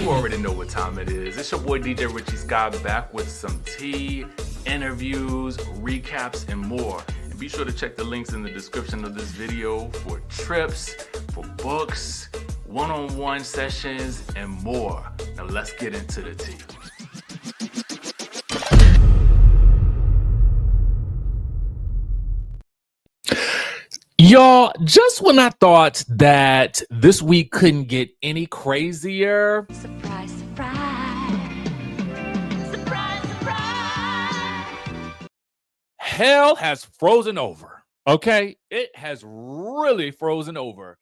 You already know what time it is. It's your boy DJ Richie Skye back with some tea, interviews, recaps, and more. And be sure to check the links in the description of this video for trips, for books, one-on-one sessions, and more. Now let's get into the tea. Y'all, just when I thought that this week couldn't get any crazier, surprise, surprise, surprise, surprise, hell has frozen over. Okay, it has really frozen over.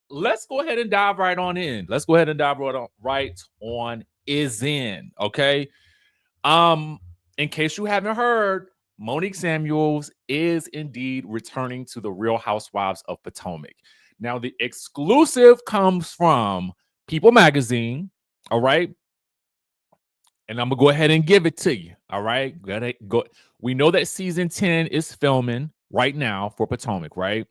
Let's go ahead and dive right on in. Okay. In case you haven't heard, Monique Samuels is indeed returning to the Real Housewives of Potomac. Now, the exclusive comes from People Magazine, all right? And I'm going to go ahead and give it to you, all right? Go. We know that season 10 is filming right now for Potomac, right?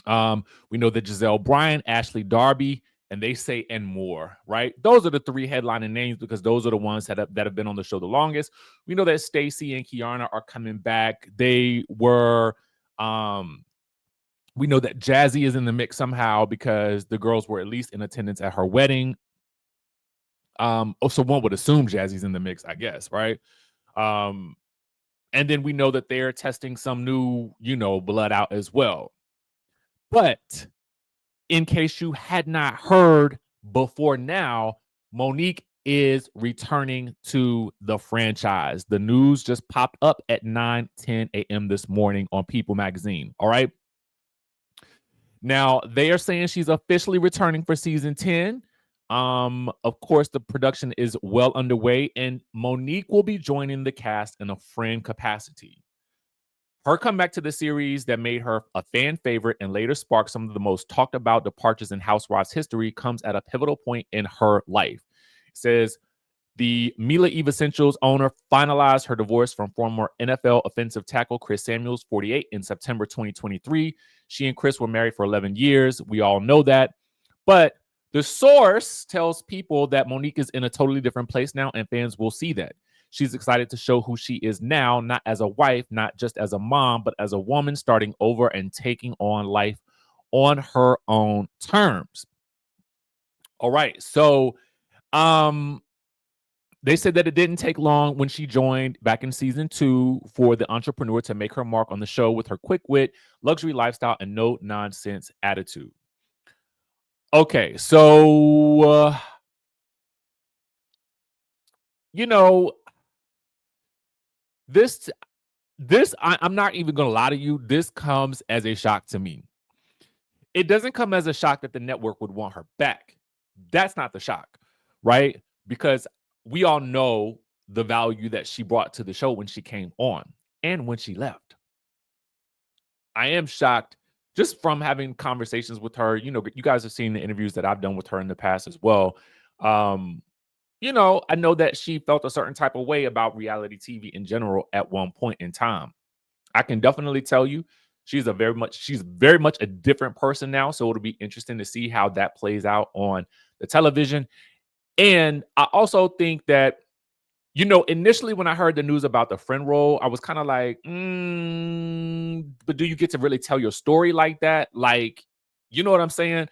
We know that Giselle Bryant, Ashley Darby, and they say and more, right? Those are the three headlining names because those are the ones that have been on the show the longest. We know that Stacey and Kiana are coming back. They were, we know that Jazzy is in the mix somehow because the girls were at least in attendance at her wedding. So one would assume Jazzy's in the mix, I guess, right? And then we know that they're testing some new, blood out as well. But in case you had not heard before now, Monique is returning to the franchise. The news just popped up at 9:10 a.m. this morning on People Magazine. All right. Now, they are saying she's officially returning for season 10. Of course, the production is well underway, and Monique will be joining the cast in a friend capacity. Her comeback to the series that made her a fan favorite and later sparked some of the most talked about departures in Housewives history comes at a pivotal point in her life. It says the Mila Eve Essentials owner finalized her divorce from former NFL offensive tackle Chris Samuels, 48, in September 2023. She and Chris were married for 11 years. We all know that. But the source tells people that Monique is in a totally different place now, and fans will see that. She's excited to show who she is now, not as a wife, not just as a mom, but as a woman starting over and taking on life on her own terms. All right. So they said that it didn't take long when she joined back in season 2 for the entrepreneur to make her mark on the show with her quick wit, luxury lifestyle, and no nonsense attitude. Okay. So, I'm not even going to lie to you. This comes as a shock to me. It doesn't come as a shock that the network would want her back. That's not the shock, right? Because we all know the value that she brought to the show when she came on and when she left. I am shocked just from having conversations with her. You guys have seen the interviews that I've done with her in the past as well. I know that she felt a certain type of way about reality TV in general at one point in time. I can definitely tell you she's very much a different person now. So it'll be interesting to see how that plays out on the television. And I also think that, initially when I heard the news about the friend role, I was kind of like, but do you get to really tell your story like that? Like, you know what I'm saying?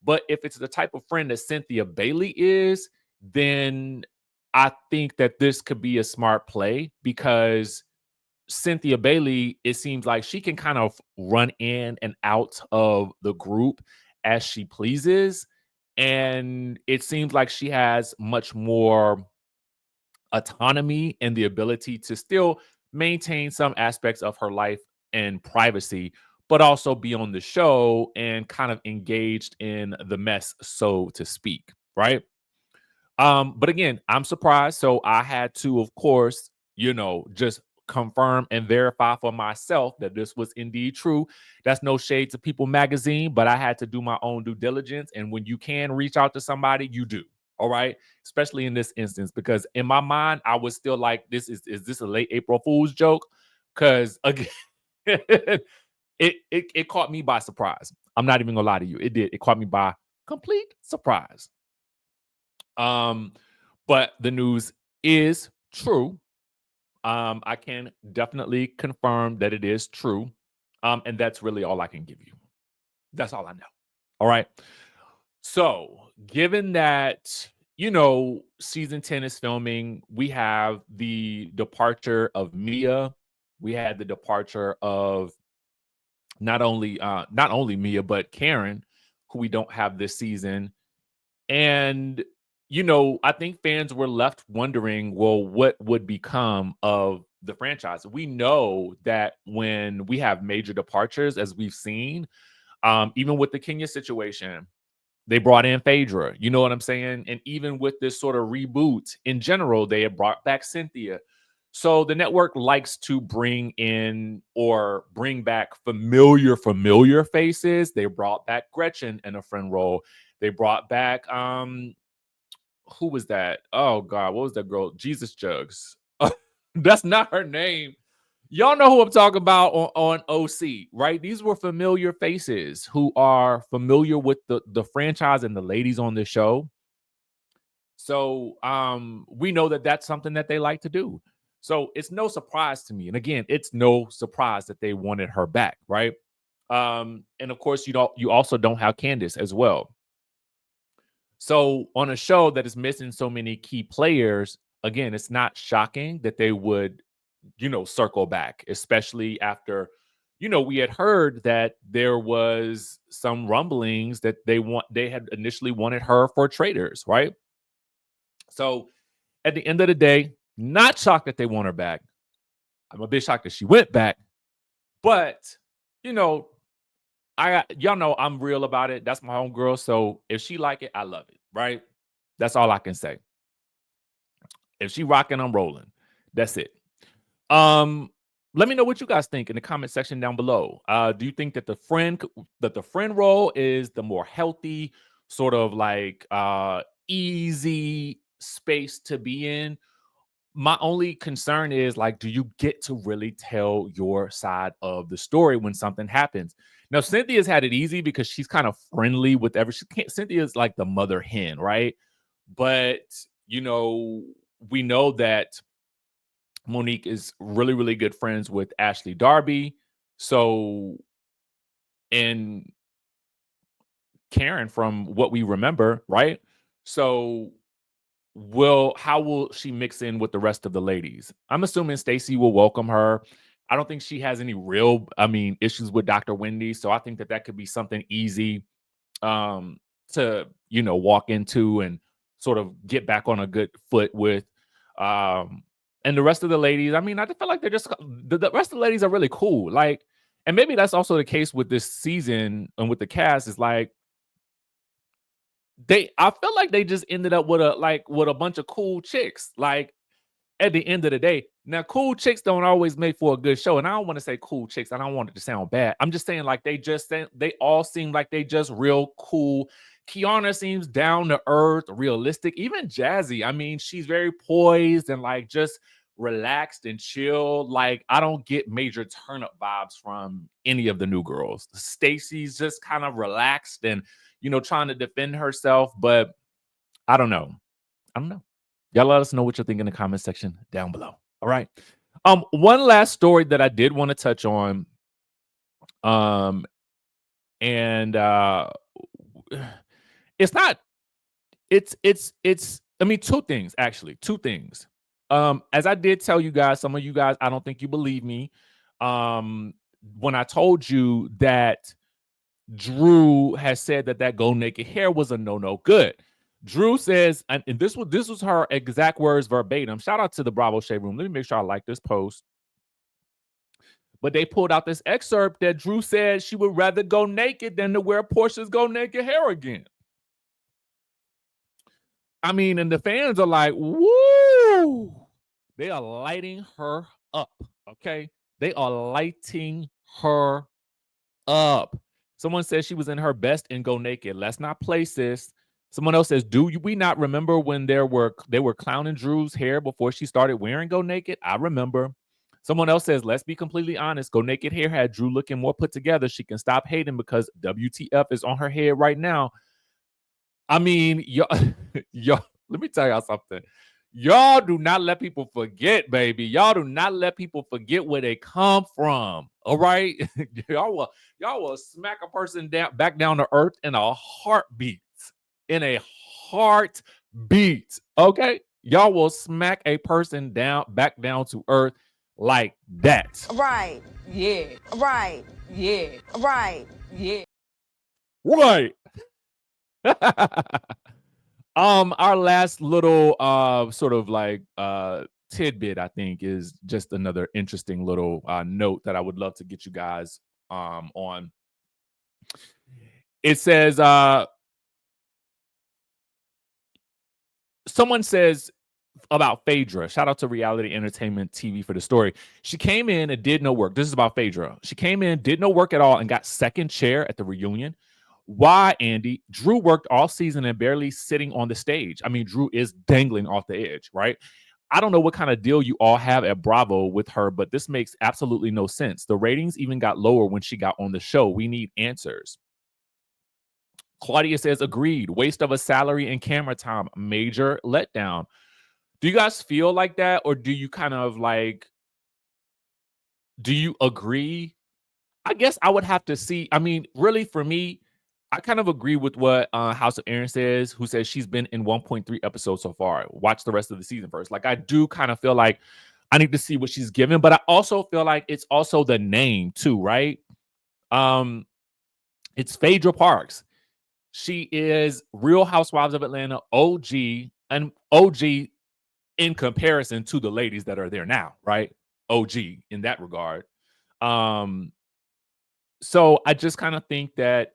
But if it's the type of friend that Cynthia Bailey is, then I think that this could be a smart play because Cynthia Bailey, it seems like she can kind of run in and out of the group as she pleases. And it seems like she has much more autonomy and the ability to still maintain some aspects of her life and privacy, but also be on the show and kind of engaged in the mess, so to speak, right? But again, I'm surprised. So I had to, of course, just confirm and verify for myself that this was indeed true. That's no shade to People Magazine, but I had to do my own due diligence. And when you can reach out to somebody, you do. All right. Especially in this instance, because in my mind, I was still like, is this a late April Fool's joke? Because again, it caught me by surprise. I'm not even gonna lie to you. It did. It caught me by complete surprise. But the news is true. I can definitely confirm that it is true. And that's really all I can give you. That's all I know. All right. So, given that, season 10 is filming, we have the departure of Mia. We had the departure of not only Mia, but Karen, who we don't have this season. And, I think fans were left wondering, well, what would become of the franchise? We know that when we have major departures, as we've seen, even with the Kenya situation, they brought in Phaedra. You know what I'm saying? And even with this sort of reboot in general, they have brought back Cynthia. So the network likes to bring in or bring back familiar faces. They brought back Gretchen in a friend role. They brought back who was that? Oh God, what was that girl? Jesus Jugs. That's not her name. Y'all know who I'm talking about on OC, right? These were familiar faces who are familiar with the franchise and the ladies on the show. So we know that that's something that they like to do. So it's no surprise to me. And again, it's no surprise that they wanted her back, right? And of course, you also don't have Candace as well. So on a show that is missing so many key players, again, it's not shocking that they would, circle back, especially after, we had heard that there was some rumblings that they had initially wanted her for traders, right? So at the end of the day, not shocked that they want her back. I'm a bit shocked that she went back, but y'all know I'm real about it. That's my homegirl. So if she like it, I love it, right? That's all I can say. If she rocking, I'm rolling. That's it. Let me know what you guys think in the comment section down below. Do you think that the friend role is the more healthy, sort of like easy space to be in? My only concern is, like, do you get to really tell your side of the story when something happens? Now, Cynthia's had it easy because she's kind of friendly with Cynthia's like the mother hen, right? But we know that Monique is really, really good friends with Ashley Darby. So, and Karen, from what we remember, right? So, how will she mix in with the rest of the ladies? I'm assuming Stacey will welcome her. I don't think she has any real, issues with Dr. Wendy. So I think that could be something easy to, walk into and sort of get back on a good foot with. And the rest of the ladies, I just feel like they're just, the rest of the ladies are really cool. Like, and maybe that's also the case with this season and with the cast, is like, I feel like they just ended up with a bunch of cool chicks. Like, at the end of the day, now cool chicks don't always make for a good show. And I don't want to say cool chicks. I don't want it to sound bad. I'm just saying, like, they all seem like they just real cool. Kiana seems down to earth, realistic. Even Jazzy, she's very poised and like just relaxed and chill. Like, I don't get major turn up vibes from any of the new girls. Stacey's just kind of relaxed and trying to defend herself, but I don't know. Y'all let us know what you think in the comment section down below. All right. One last story that I did want to touch on. And two things, actually. Two things. As I did tell you guys, some of you guys, I don't think you believe me. When I told you that Drew has said that go naked hair was a no good. Drew says, and this was her exact words verbatim. Shout out to the Bravo Shade Room. Let me make sure I like this post. But they pulled out this excerpt that Drew said she would rather go naked than to wear Portia's go naked hair again. And the fans are like, woo! They are lighting her up, okay? They are lighting her up. Someone says she was in her best in Go Naked. Let's not place this. Someone else says, we not remember when they were clowning Drew's hair before she started wearing Go Naked? I remember. Someone else says, let's be completely honest. Go Naked hair had Drew looking more put together. She can stop hating because WTF is on her head right now. Y'all Let me tell y'all something. Y'all do not let people forget, baby. Y'all do not let people forget where they come from. All right. y'all will smack a person down back down to earth in a heartbeat. In a heartbeat. Okay. Y'all will smack a person back down to earth like that. Right. Yeah. Right. Yeah. Right. Yeah. Right. Our last little sort of like tidbit, I think, is just another interesting little note that I would love to get you guys on. It says someone says about Phaedra. Shout out to Reality Entertainment TV for the story. She came in and did no work. This is about Phaedra. She came in, did no work at all, and got second chair at the reunion. Why, Andy? Drew worked all season and barely sitting on the stage. I mean, Drew is dangling off the edge, right? I don't know what kind of deal you all have at Bravo with her, but this makes absolutely no sense. The ratings even got lower when she got on the show. We need answers. Claudia says, agreed. Waste of a salary and camera time. Major letdown. Do you guys feel like that? Or do you kind of like, do you agree? I guess I would have to see. I mean, really, for me, I kind of agree with what House of Aaron says, who says she's been in 1.3 episodes so far. Watch the rest of the season first. Like, I do kind of feel like I need to see what she's given, but I also feel like it's also the name too, right? It's Phaedra Parks. She is Real Housewives of Atlanta OG, and OG in comparison to the ladies that are there now, right? OG in that regard. So I just kind of think that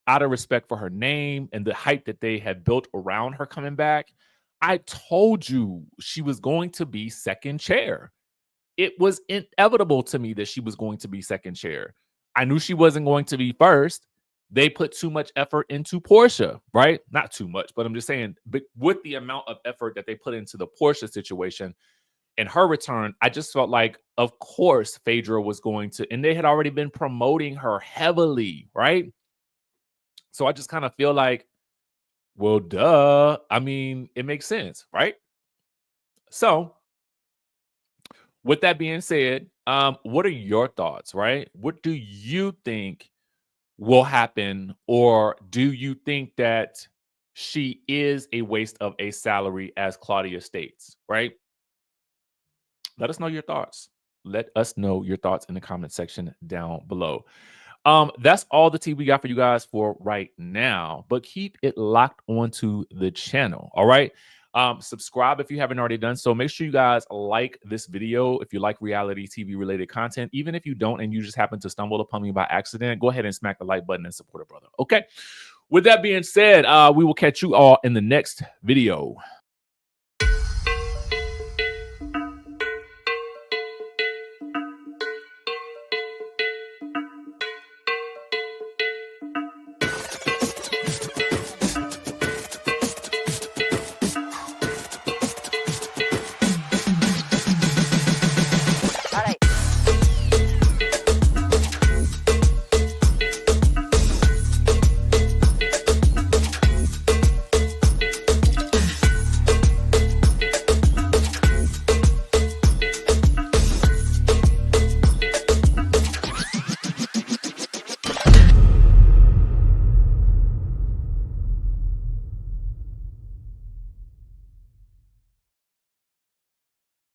out of respect for her name and the hype that they had built around her coming back, I told you she was going to be second chair. It was inevitable to me that she was going to be second chair. I knew she wasn't going to be first. They put too much effort into Portia, right? Not too much, but I'm just saying, but with the amount of effort that they put into the Portia situation and her return, I just felt like, of course, Phaedra was going to, and they had already been promoting her heavily, right? So I just kind of feel like, well, duh. I mean, it makes sense, right? So with that being said, what are your thoughts, right? What do you think will happen, or do you think that she is a waste of a salary, as Claudia states, right? Let us know your thoughts. Let us know your thoughts in the comment section down below. That's all the tea we got for you guys for right now, but keep it locked onto the channel. All right. Subscribe if you haven't already done so. Make sure you guys like this video if you like reality TV related content. Even if you don't and you just happen to stumble upon me by accident, go ahead and smack the like button and support a brother. Okay. With that being said, we will catch you all in the next video.